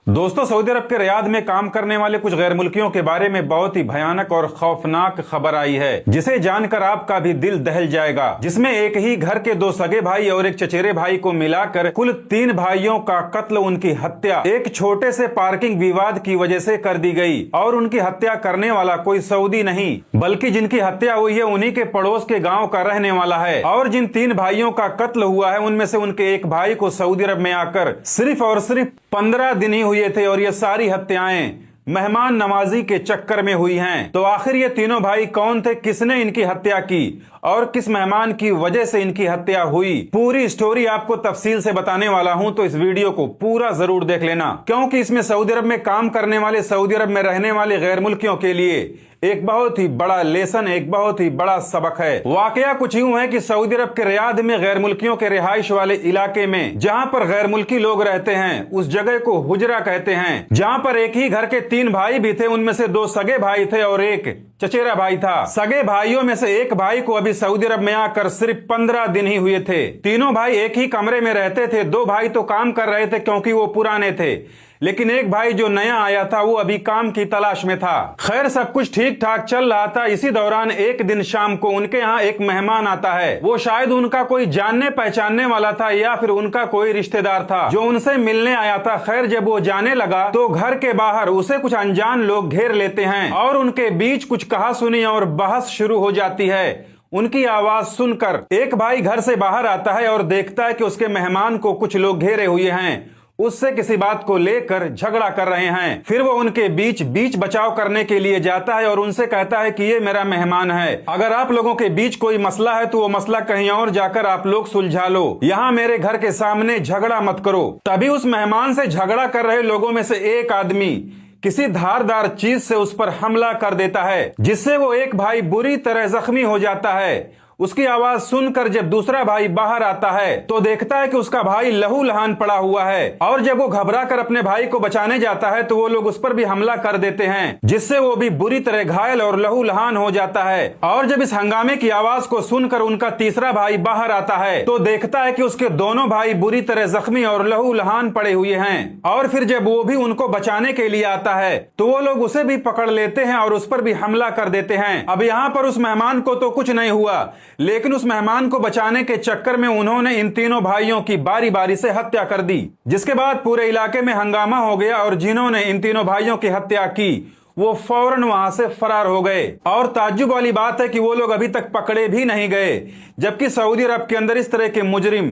दोस्तों, सऊदी अरब के रियाद में काम करने वाले कुछ गैर मुल्कियों के बारे में बहुत ही भयानक और खौफनाक खबर आई है, जिसे जानकर आपका भी दिल दहल जाएगा। जिसमें एक ही घर के दो सगे भाई और एक चचेरे भाई को मिलाकर कुल 3 भाइयों का कत्ल, उनकी हत्या एक छोटे से पार्किंग विवाद की वजह से कर दी गई। और उनकी हत्या करने वाला कोई सऊदी नहीं, बल्कि जिनकी हत्या हुई है उन्हीं के पड़ोस के गाँव का रहने वाला है। और जिन 3 भाइयों का कत्ल हुआ है उनमें से उनके एक भाई को सऊदी अरब में आकर सिर्फ और सिर्फ 15 दिन ही हुए थे, और ये सारी हत्याएं मेहमान नवाजी के चक्कर में हुई हैं। तो आखिर ये तीनों भाई कौन थे, किसने इनकी हत्या की और किस मेहमान की वजह से इनकी हत्या हुई, पूरी स्टोरी आपको तफसील से बताने वाला हूं। तो इस वीडियो को पूरा जरूर देख लेना, क्योंकि इसमें सऊदी अरब में काम करने वाले, सऊदी अरब में रहने वाले गैर मुल्कियों के लिए एक बहुत ही बड़ा लेसन, एक बहुत ही बड़ा सबक है। वाकया कुछ यूं है कि सऊदी अरब के रियाद में गैर मुल्कियों के रिहाइश वाले इलाके में जहां पर गैर मुल्की लोग रहते हैं, उस जगह को हुजरा कहते हैं। जहां पर एक ही घर के 3 भाई भी थे, उनमें से 2 सगे भाई थे और एक चचेरा भाई था। सगे भाइयों में से एक भाई को अभी सऊदी अरब में आकर सिर्फ 15 दिन ही हुए थे। तीनों भाई एक ही कमरे में रहते थे। 2 भाई तो काम कर रहे थे क्योंकि वो पुराने थे, लेकिन एक भाई जो नया आया था वो अभी काम की तलाश में था। खैर, सब कुछ ठीक ठाक चल रहा था। इसी दौरान एक दिन शाम को उनके यहाँ एक मेहमान आता है। वो शायद उनका कोई जानने पहचानने वाला था या फिर उनका कोई रिश्तेदार था जो उनसे मिलने आया था। खैर, जब वो जाने लगा तो घर के बाहर उसे कुछ अनजान लोग घेर लेते हैं और उनके बीच कुछ कहासुनी और बहस शुरू हो जाती है। उनकी आवाज सुनकर एक भाई घर से बाहर आता है और देखता है कि उसके मेहमान को कुछ लोग घेरे हुए हैं, उससे किसी बात को लेकर झगड़ा कर रहे हैं। फिर वो उनके बीच बचाव करने के लिए जाता है और उनसे कहता है कि ये मेरा मेहमान है, अगर आप लोगों के बीच कोई मसला है तो वो मसला कहीं और जाकर आप लोग सुलझा लो, यहाँ मेरे घर के सामने झगड़ा मत करो। तभी उस मेहमान से झगड़ा कर रहे लोगों में से एक आदमी किसी धारदार चीज से उस पर हमला कर देता है, जिससे वो एक भाई बुरी तरह जख्मी हो जाता है। उसकी आवाज सुनकर जब दूसरा भाई बाहर आता है तो देखता है कि उसका भाई लहू लहान पड़ा हुआ है। और जब वो घबरा कर अपने भाई को बचाने जाता है तो वो लोग उस पर भी हमला कर देते हैं, जिससे वो भी बुरी तरह घायल और लहू लहान हो जाता है। और जब इस हंगामे की आवाज को सुनकर उनका तीसरा भाई बाहर आता है तो देखता है कि उसके दोनों भाई बुरी तरह जख्मी और लहू लहान पड़े हुए हैं। और फिर जब वो भी उनको बचाने के लिए आता है तो वो लोग उसे भी पकड़ लेते हैं और उस पर भी हमला कर देते हैं। अब यहाँ पर उस मेहमान को तो कुछ नहीं हुआ, लेकिन उस मेहमान को बचाने के चक्कर में उन्होंने इन तीनों भाइयों की बारी बारी से हत्या कर दी, जिसके बाद पूरे इलाके में हंगामा हो गया और जिन्होंने इन तीनों भाइयों की हत्या की वो फौरन वहां से फरार हो गए। और ताज्जुब वाली बात है कि वो लोग अभी तक पकड़े भी नहीं गए, जबकि सऊदी अरब के अंदर इस तरह के मुजरिम